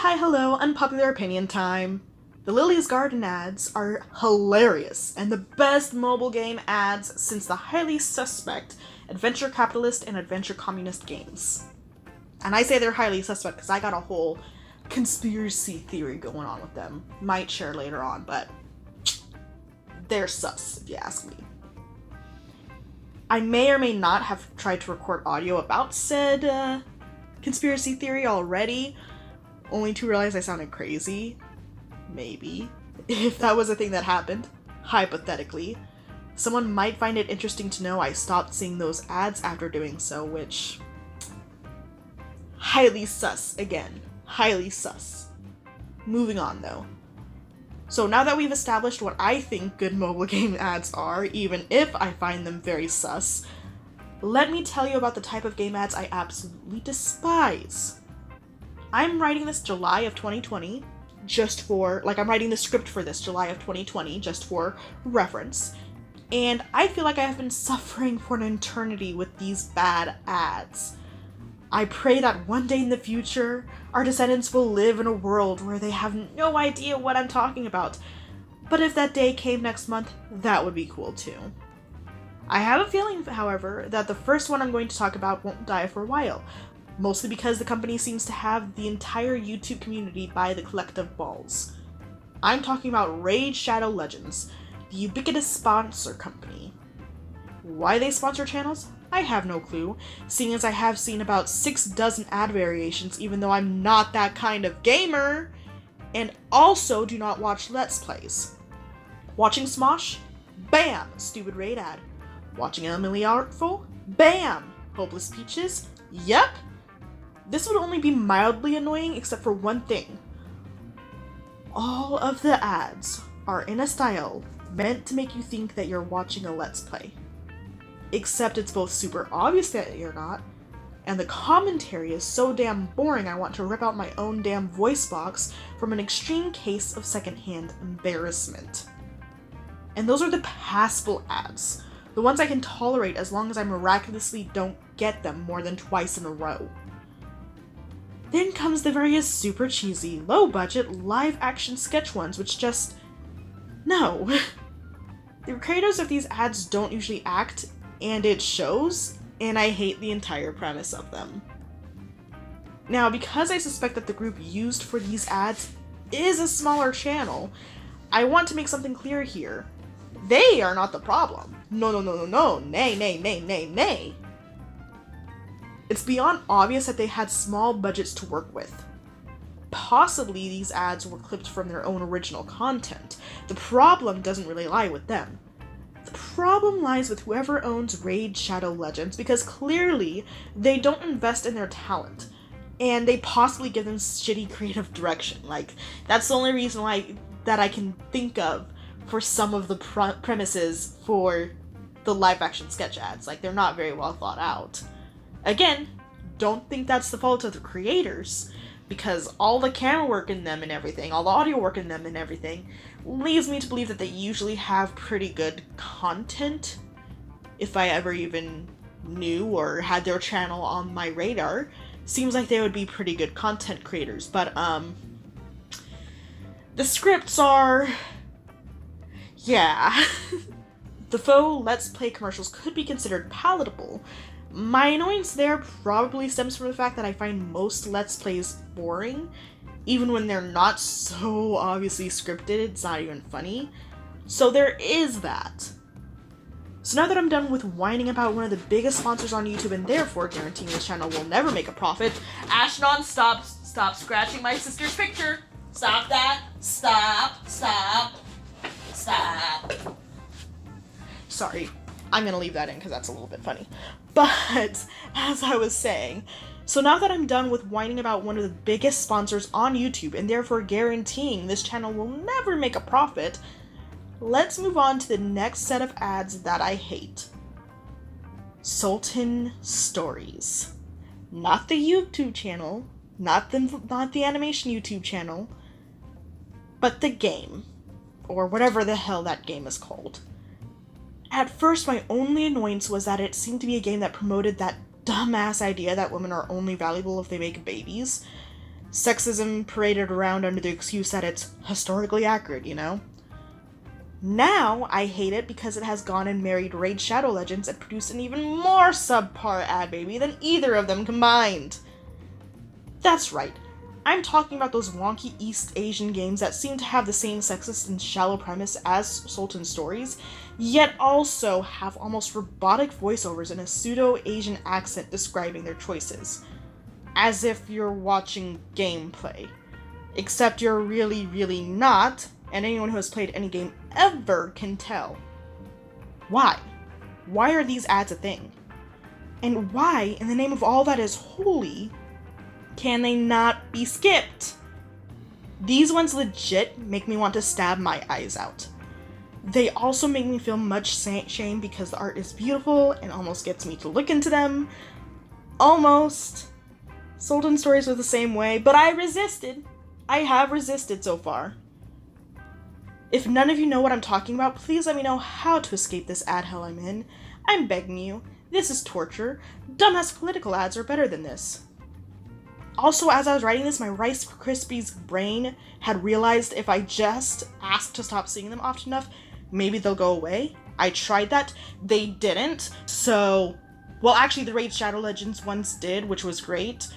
hi, hello, unpopular opinion time. The Lily's Garden ads are hilarious and the best mobile game ads since the highly suspect adventure capitalist and adventure communist games. And I say they're highly suspect because I got a whole conspiracy theory going on with them. Might share later on, but they're sus, if you ask me. I may or may not have tried to record audio about said conspiracy theory already, only to realize I sounded crazy. Maybe. If that was a thing that happened, hypothetically. Someone might find it interesting to know I stopped seeing those ads after doing so, which... highly sus, again. Highly sus. Moving on, though. So now that we've established what I think good mobile game ads are, even if I find them very sus, let me tell you about the type of game ads I absolutely despise. I'm writing this July of 2020, I'm writing the script for this July of 2020, just for reference, and I feel like I have been suffering for an eternity with these bad ads. I pray that one day in the future, our descendants will live in a world where they have no idea what I'm talking about, but if that day came next month, that would be cool too. I have a feeling, however, that the first one I'm going to talk about won't die for a while, mostly because the company seems to have the entire YouTube community by the collective balls. I'm talking about Raid Shadow Legends, the ubiquitous sponsor company. Why they sponsor channels? I have no clue, seeing as I have seen about 6 dozen ad variations even though I'm not that kind of gamer, and also do not watch Let's Plays. Watching Smosh? Bam! Stupid raid ad. Watching Emily Artful? Bam! Hopeless Peaches? Yep! This would only be mildly annoying except for one thing. All of the ads are in a style meant to make you think that you're watching a Let's Play. Except it's both super obvious that you're not, and the commentary is so damn boring I want to rip out my own damn voice box from an extreme case of secondhand embarrassment. And those are the passable ads, the ones I can tolerate as long as I miraculously don't get them more than twice in a row. Then comes the various super cheesy, low-budget, live-action sketch ones which just... no. The creators of these ads don't usually act, and it shows, and I hate the entire premise of them. Now, because I suspect that the group used for these ads is a smaller channel, I want to make something clear here. They are not the problem. No, nay. It's beyond obvious that they had small budgets to work with. Possibly these ads were clipped from their own original content. The problem doesn't really lie with them. The problem lies with whoever owns Raid Shadow Legends, because clearly they don't invest in their talent, and they possibly give them shitty creative direction. Like, that's the only reason why that I can think of for some of the premises for the live-action sketch ads. Like, they're not very well thought out. Again, don't think that's the fault of the creators, because all the camera work in them and everything, all the audio work in them and everything, leads me to believe that they usually have pretty good content, if I ever even knew or had their channel on my radar. Seems like they would be pretty good content creators, but the scripts are... yeah. The faux Let's Play commercials could be considered palatable. My annoyance there probably stems from the fact that I find most Let's Plays boring, even when they're not so obviously scripted, it's not even funny. So there is that. So now that I'm done with whining about one of the biggest sponsors on YouTube and therefore guaranteeing this channel will never make a profit, Ashnon, stop scratching my sister's picture. Stop that. Stop. Sorry. I'm gonna leave that in because that's a little bit funny. But, as I was saying, so now that I'm done with whining about one of the biggest sponsors on YouTube and therefore guaranteeing this channel will never make a profit, let's move on to the next set of ads that I hate. Sultan Stories. Not the YouTube channel, not the animation YouTube channel, but the game, or whatever the hell that game is called. At first, my only annoyance was that it seemed to be a game that promoted that dumbass idea that women are only valuable if they make babies. Sexism paraded around under the excuse that it's historically accurate, you know? Now, I hate it because it has gone and married Raid Shadow Legends and produced an even more subpar ad baby than either of them combined. That's right, I'm talking about those wonky East Asian games that seem to have the same sexist and shallow premise as Sultan Stories, yet also have almost robotic voiceovers in a pseudo-Asian accent describing their choices. As if you're watching gameplay. Except you're really, really not, and anyone who has played any game ever can tell. Why? Why are these ads a thing? And why, in the name of all that is holy, can they not be skipped? These ones legit make me want to stab my eyes out. They also make me feel much shame because the art is beautiful and almost gets me to look into them. Almost. Sultan Stories were the same way, but I resisted. I have resisted so far. If none of you know what I'm talking about, please let me know how to escape this ad hell I'm in. I'm begging you. This is torture. Dumbass political ads are better than this. Also, as I was writing this, my Rice Krispies brain had realized if I just asked to stop seeing them often enough, maybe they'll go away. I tried that. They didn't. So, well, actually, the Raid Shadow Legends ones did, which was great.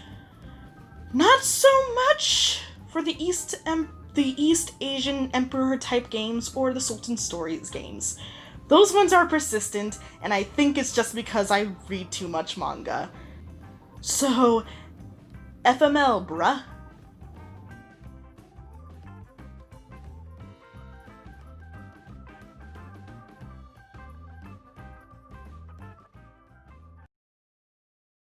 Not so much for the East Asian Emperor type games or the Sultan Stories games. Those ones are persistent, and I think it's just because I read too much manga. So, FML, bruh.